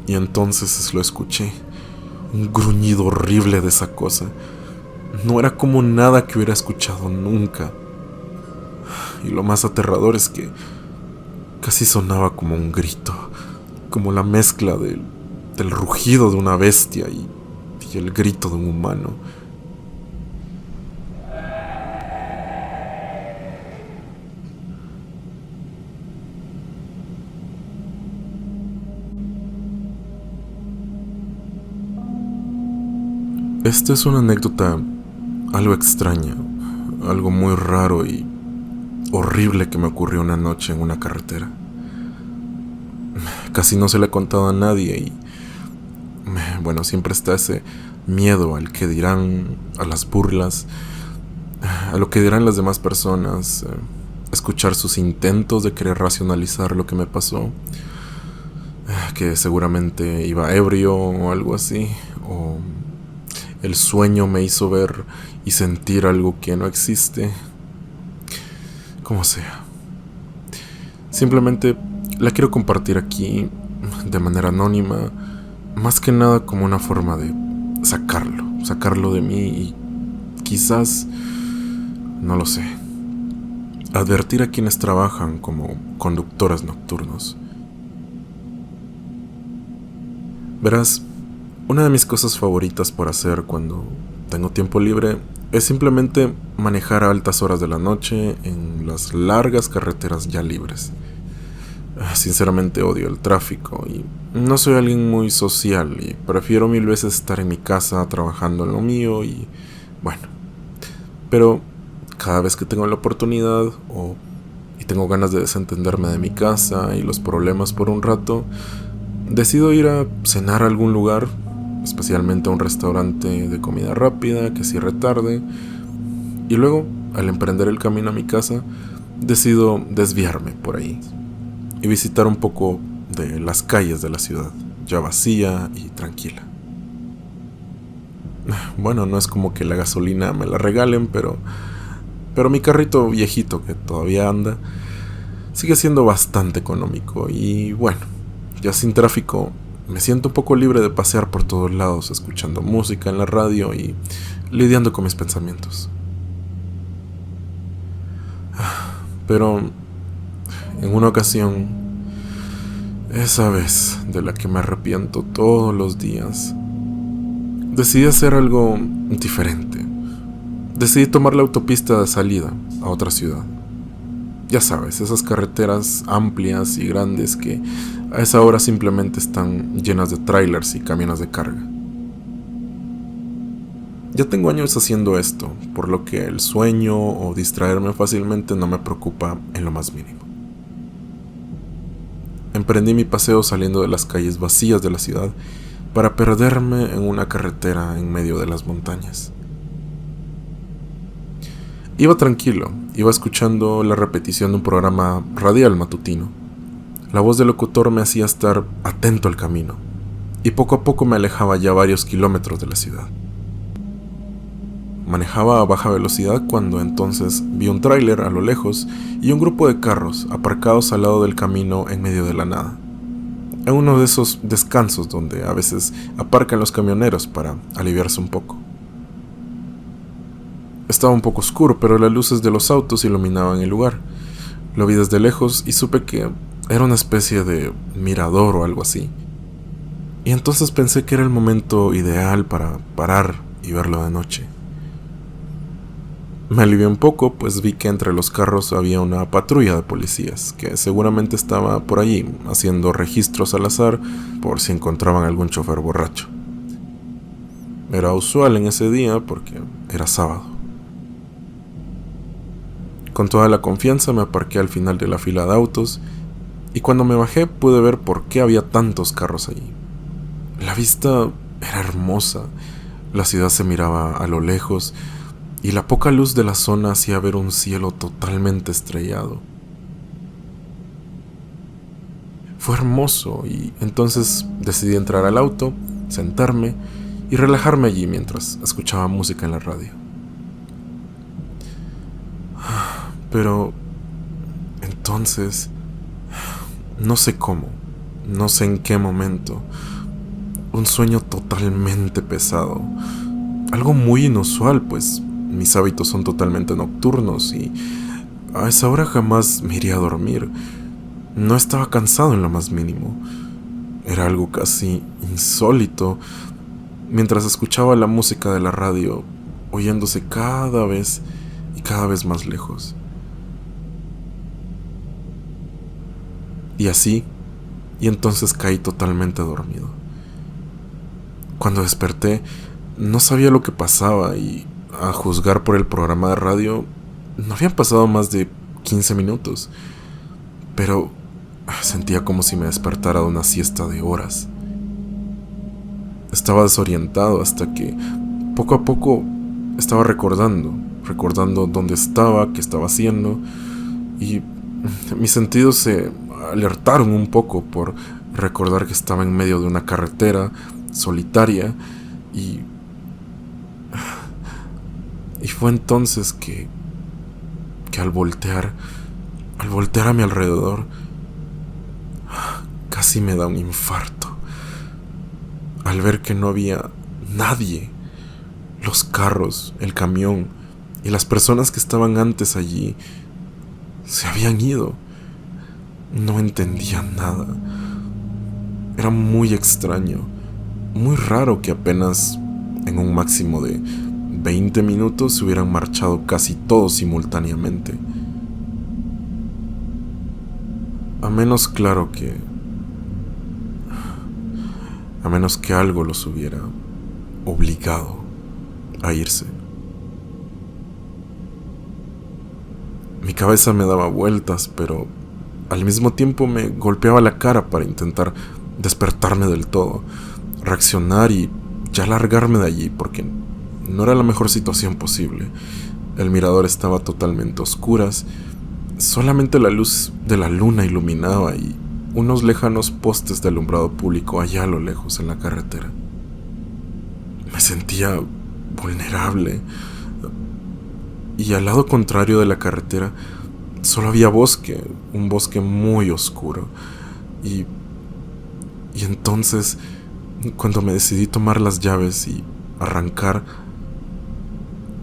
Y entonces lo escuché, un gruñido horrible de esa cosa. No era como nada que hubiera escuchado nunca. Y lo más aterrador es que casi sonaba como un grito, como la mezcla del rugido de una bestia y el grito de un humano. Esta es una anécdota algo extraña, algo muy raro y horrible que me ocurrió una noche en una carretera. Casi no se le he contado a nadie y, bueno, siempre está ese miedo al que dirán, a las burlas, a lo que dirán las demás personas, escuchar sus intentos de querer racionalizar lo que me pasó, que seguramente iba ebrio o algo así, o el sueño me hizo ver y sentir algo que no existe, como sea. Simplemente la quiero compartir aquí de manera anónima, más que nada como una forma de sacarlo de mí y quizás, no lo sé, advertir a quienes trabajan como conductores nocturnos. Verás, una de mis cosas favoritas por hacer cuando tengo tiempo libre es simplemente manejar a altas horas de la noche en las largas carreteras ya libres. Sinceramente odio el tráfico y no soy alguien muy social y prefiero mil veces estar en mi casa trabajando en lo mío y bueno, pero cada vez que tengo la oportunidad y tengo ganas de desentenderme de mi casa y los problemas por un rato, decido ir a cenar a algún lugar, especialmente a un restaurante de comida rápida que cierre tarde, y luego, al emprender el camino a mi casa, decido desviarme por ahí y visitar un poco de las calles de la ciudad, ya vacía y tranquila. Bueno, no es como que la gasolina me la regalen, pero mi carrito viejito que todavía anda sigue siendo bastante económico y bueno, ya sin tráfico me siento un poco libre de pasear por todos lados escuchando música en la radio y lidiando con mis pensamientos. Pero en una ocasión, esa vez de la que me arrepiento todos los días, decidí hacer algo diferente. Decidí tomar la autopista de salida a otra ciudad. Ya sabes, esas carreteras amplias y grandes que a esa hora simplemente están llenas de trailers y camiones de carga. Ya tengo años haciendo esto, por lo que el sueño o distraerme fácilmente no me preocupa en lo más mínimo. Emprendí mi paseo saliendo de las calles vacías de la ciudad para perderme en una carretera en medio de las montañas. Iba tranquilo, iba escuchando la repetición de un programa radial matutino. La voz del locutor me hacía estar atento al camino, y poco a poco me alejaba ya varios kilómetros de la ciudad. Manejaba a baja velocidad cuando entonces vi un tráiler a lo lejos y un grupo de carros aparcados al lado del camino en medio de la nada. En uno de esos descansos donde a veces aparcan los camioneros para aliviarse un poco. Estaba un poco oscuro, pero las luces de los autos iluminaban el lugar. Lo vi desde lejos y supe que era una especie de mirador o algo así. Y entonces pensé que era el momento ideal para parar y verlo de noche. Me alivié un poco, pues vi que entre los carros había una patrulla de policías, que seguramente estaba por allí, haciendo registros al azar por si encontraban algún chofer borracho. Era usual en ese día porque era sábado. Con toda la confianza me aparqué al final de la fila de autos, y cuando me bajé pude ver por qué había tantos carros allí. La vista era hermosa, la ciudad se miraba a lo lejos, y la poca luz de la zona hacía ver un cielo totalmente estrellado. Fue hermoso y entonces decidí entrar al auto, sentarme y relajarme allí mientras escuchaba música en la radio. Pero entonces, no sé cómo, no sé en qué momento, un sueño totalmente pesado. Algo muy inusual, pues mis hábitos son totalmente nocturnos y a esa hora jamás me iría a dormir. No estaba cansado en lo más mínimo. Era algo casi insólito mientras escuchaba la música de la radio, oyéndose cada vez y cada vez más lejos. Y así, y entonces caí totalmente dormido. Cuando desperté, no sabía lo que pasaba y, a juzgar por el programa de radio, no habían pasado más de 15 minutos, pero sentía como si me despertara de una siesta de horas. Estaba desorientado hasta que, poco a poco, estaba recordando dónde estaba, qué estaba haciendo, y mis sentidos se alertaron un poco por recordar que estaba en medio de una carretera solitaria y fue entonces que al voltear a mi alrededor, casi me da un infarto al ver que no había nadie. Los carros, el camión y las personas que estaban antes allí se habían ido. No entendía nada. Era muy extraño, muy raro que apenas en un máximo de 20 minutos se hubieran marchado casi todos simultáneamente. A menos, claro que... A menos que algo los hubiera obligado a irse. Mi cabeza me daba vueltas, pero al mismo tiempo me golpeaba la cara para intentar despertarme del todo, reaccionar y ya largarme de allí, porque no era la mejor situación posible. El mirador estaba totalmente a oscuras, solamente la luz de la luna iluminaba y unos lejanos postes de alumbrado público allá a lo lejos en la carretera. Me sentía vulnerable y al lado contrario de la carretera solo había bosque, un bosque muy oscuro. Y entonces, cuando me decidí tomar las llaves y arrancar,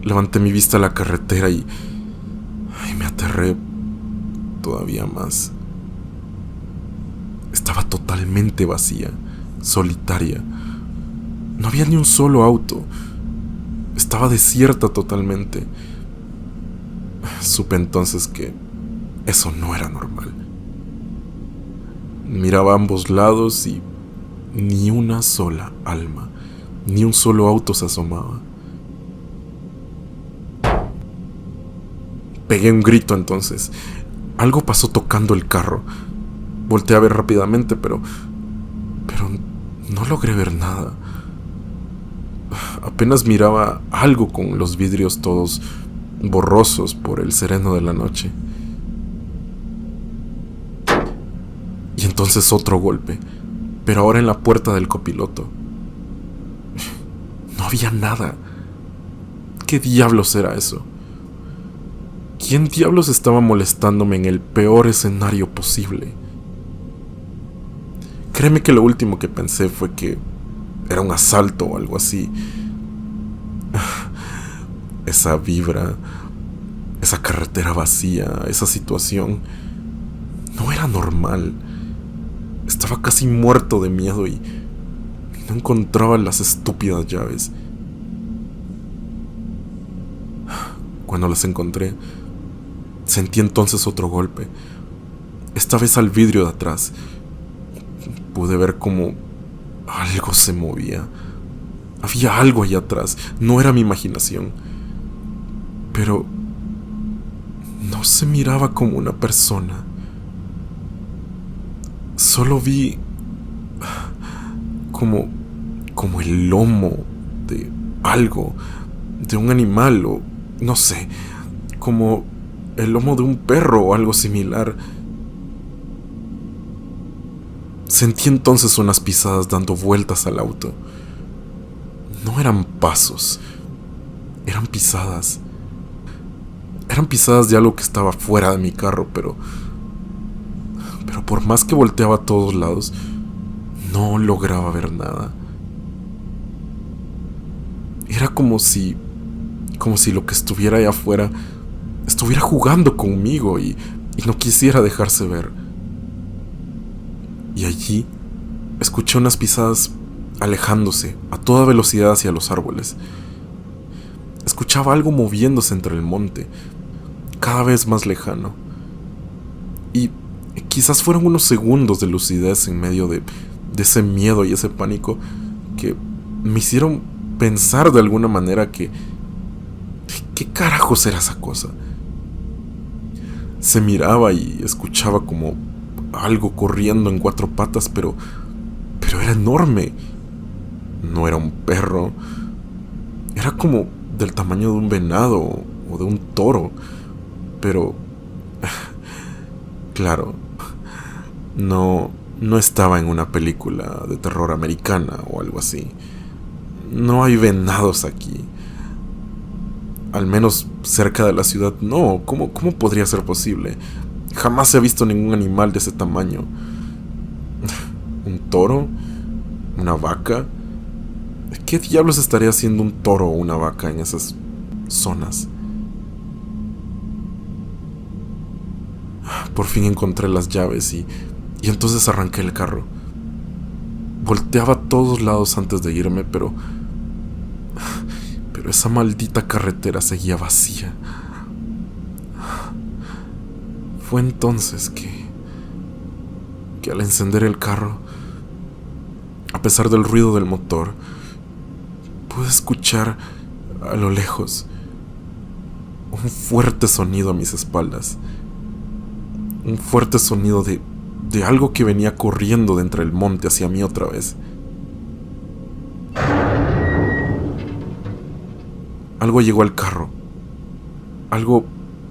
levanté mi vista a la carretera y me aterré todavía más. Estaba totalmente vacía, solitaria. No había ni un solo auto. Estaba desierta totalmente. Supe entonces que eso no era normal. Miraba a ambos lados y ni una sola alma, ni un solo auto se asomaba. Pegué un grito entonces. Algo pasó tocando el carro. Volteé a ver rápidamente, pero no logré ver nada. Apenas miraba algo con los vidrios todos borrosos por el sereno de la noche. Y entonces otro golpe, pero ahora en la puerta del copiloto. No había nada. ¿Qué diablos era eso? ¿Quién diablos estaba molestándome en el peor escenario posible? Créeme que lo último que pensé fue que era un asalto o algo así. Esa vibra, esa carretera vacía, esa situación, no era normal. Estaba casi muerto de miedo y no encontraba las estúpidas llaves. Cuando las encontré, sentí entonces otro golpe, esta vez al vidrio de atrás. Pude ver cómo algo se movía. Había algo allá atrás, no era mi imaginación. Pero no se miraba como una persona. Solo vi como el lomo de algo, de un animal o no sé, como el lomo de un perro o algo similar. Sentí entonces unas pisadas dando vueltas al auto. No eran pasos, eran pisadas. Eran pisadas de algo que estaba fuera de mi carro, pero por más que volteaba a todos lados, no lograba ver nada. Era como si lo que estuviera allá afuera estuviera jugando conmigo y no quisiera dejarse ver. Y allí escuché unas pisadas alejándose a toda velocidad hacia los árboles. Escuchaba algo moviéndose entre el monte, cada vez más lejano. Y quizás fueron unos segundos de lucidez en medio de ese miedo y ese pánico que me hicieron pensar de alguna manera que ¿qué carajos era esa cosa? Se miraba y escuchaba como algo corriendo en cuatro patas, pero era enorme. No era un perro, era como del tamaño de un venado o de un toro, pero claro, no estaba en una película de terror americana o algo así. No hay venados aquí. Al menos cerca de la ciudad, no. ¿Cómo podría ser posible? Jamás se ha visto ningún animal de ese tamaño. ¿Un toro? ¿Una vaca? ¿Qué diablos estaría haciendo un toro o una vaca en esas zonas? Por fin encontré las llaves y entonces arranqué el carro. Volteaba a todos lados antes de irme, pero esa maldita carretera seguía vacía. Fue entonces que al encender el carro, a pesar del ruido del motor, pude escuchar a lo lejos un fuerte sonido a mis espaldas. Un fuerte sonido de algo que venía corriendo de entre el monte hacia mí otra vez. Algo llegó al carro. Algo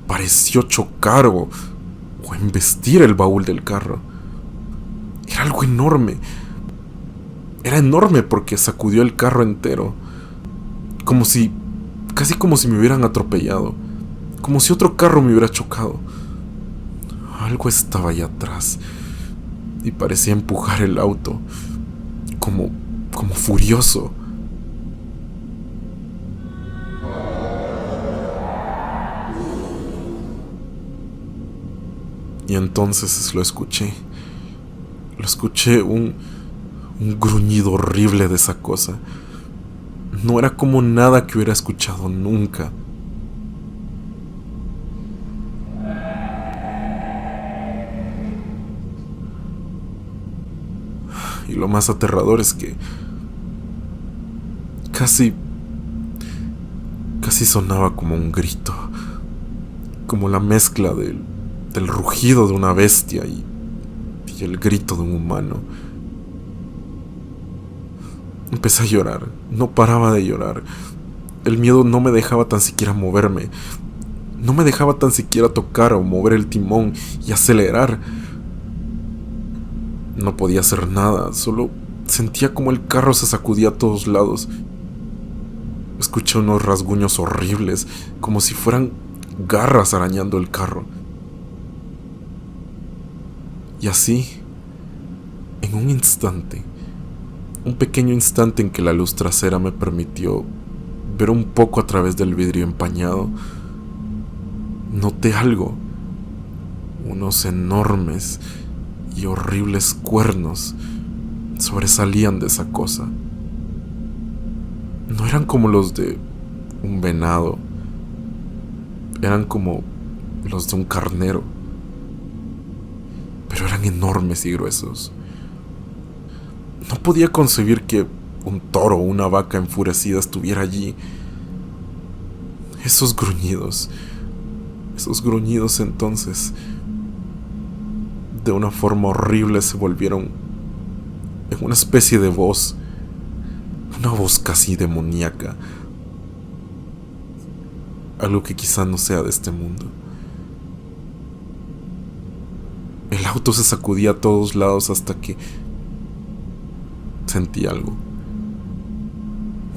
pareció chocar o embestir el baúl del carro. Era algo enorme. Era enorme porque sacudió el carro entero. Casi como si me hubieran atropellado. Como si otro carro me hubiera chocado. Algo estaba allá atrás y parecía empujar el auto, como furioso. Y entonces lo escuché. Lo escuché un gruñido horrible de esa cosa. No era como nada que hubiera escuchado nunca. Y lo más aterrador es que casi sonaba como un grito, como la mezcla del rugido de una bestia y el grito de un humano. Empecé a llorar, no paraba de llorar. El miedo no me dejaba tan siquiera moverme, no me dejaba tan siquiera tocar o mover el timón y acelerar. No podía hacer nada, solo sentía como el carro se sacudía a todos lados. Escuché unos rasguños horribles, como si fueran garras arañando el carro. Y así, en un instante, un pequeño instante en que la luz trasera me permitió ver un poco a través del vidrio empañado, noté algo, unos enormes y horribles cuernos sobresalían de esa cosa. No eran como los de un venado, eran como los de un carnero, pero eran enormes y gruesos. No podía concebir que un toro o una vaca enfurecida estuviera allí. Esos gruñidos entonces, de una forma horrible se volvieron en una especie de voz, una voz casi demoníaca, algo que quizá no sea de este mundo. El auto se sacudía a todos lados hasta que sentí algo,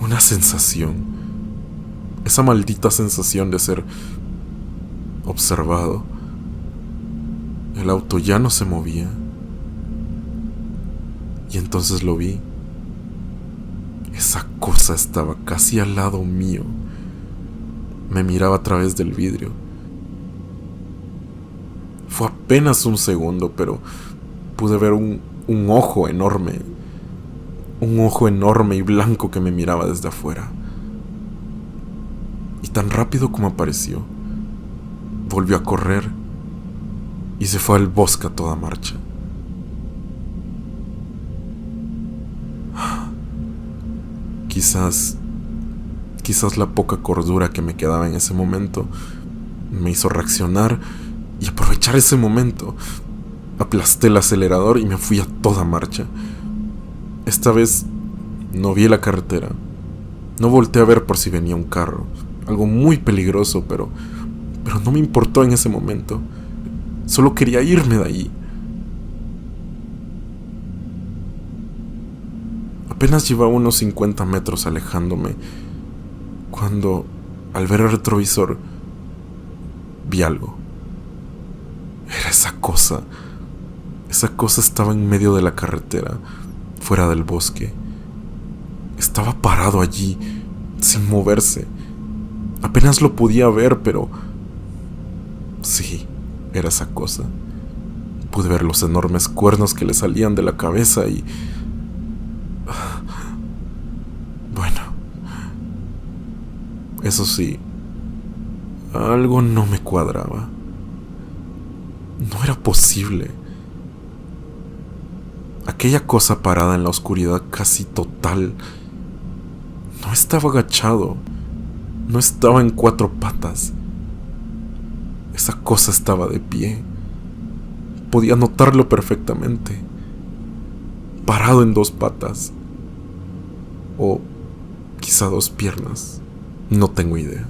una sensación, esa maldita sensación de ser observado. El auto ya no se movía. Y entonces lo vi. Esa cosa estaba casi al lado mío. Me miraba a través del vidrio. Fue apenas un segundo, pero pude ver un ojo enorme. Un ojo enorme y blanco que me miraba desde afuera. Y tan rápido como apareció, volvió a correr y se fue al bosque a toda marcha. Quizás la poca cordura que me quedaba en ese momento me hizo reaccionar y aprovechar ese momento. Aplasté el acelerador y me fui a toda marcha. Esta vez no vi la carretera. No volteé a ver por si venía un carro. Algo muy peligroso, pero no me importó en ese momento. Solo quería irme de allí. Apenas llevaba unos 50 metros alejándome cuando, al ver el retrovisor, vi algo. Era esa cosa. Esa cosa estaba en medio de la carretera, fuera del bosque. Estaba parado allí, sin moverse. Apenas lo podía ver, pero sí, era esa cosa. Pude ver los enormes cuernos que le salían de la cabeza y... Bueno, eso sí, algo no me cuadraba. No era posible. Aquella cosa parada en la oscuridad casi total no estaba agachado, no estaba en 4 patas. Esa cosa estaba de pie. Podía notarlo perfectamente. Parado en 2 patas. O quizá 2 piernas. No tengo idea.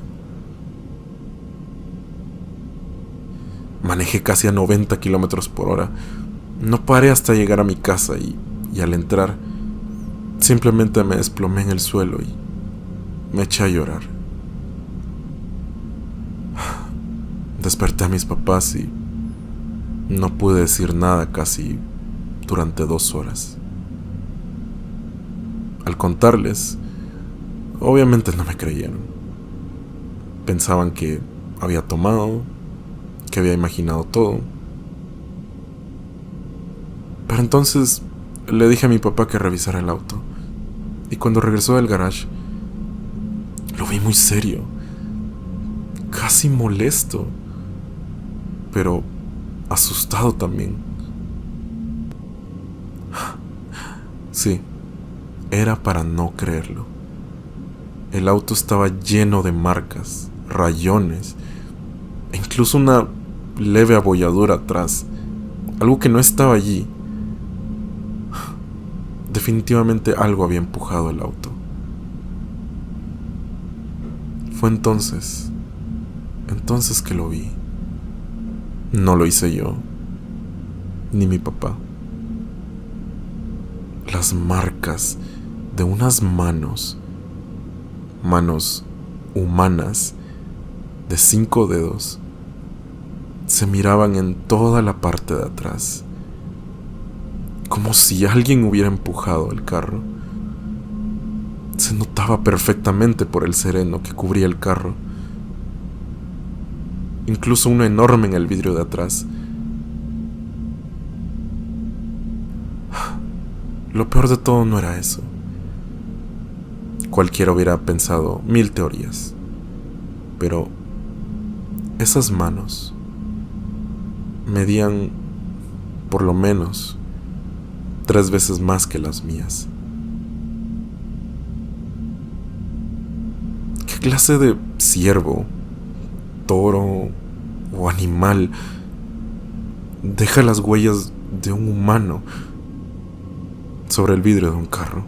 Manejé casi a 90 kilómetros por hora. No paré hasta llegar a mi casa y al entrar, simplemente me desplomé en el suelo y me eché a llorar. Desperté a mis papás y no pude decir nada casi durante 2 horas. Al contarles, obviamente no me creyeron. Pensaban que había tomado, que había imaginado todo. Pero entonces le dije a mi papá que revisara el auto. Y cuando regresó del garage, lo vi muy serio, casi molesto, pero asustado también. Sí, era para no creerlo. El auto estaba lleno de marcas, rayones, e incluso una leve abolladura atrás, algo que no estaba allí. Definitivamente algo había empujado el auto. Fue entonces que lo vi. No lo hice yo, ni mi papá. Las marcas de unas manos humanas de 5 dedos, se miraban en toda la parte de atrás, como si alguien hubiera empujado el carro. Se notaba perfectamente por el sereno que cubría el carro, incluso uno enorme en el vidrio de atrás. Lo peor de todo no era eso. Cualquiera hubiera pensado 1000 teorías, pero esas manos medían por lo menos 3 veces más que las mías. ¿Qué clase de ciervo, toro o animal deja las huellas de un humano sobre el vidrio de un carro?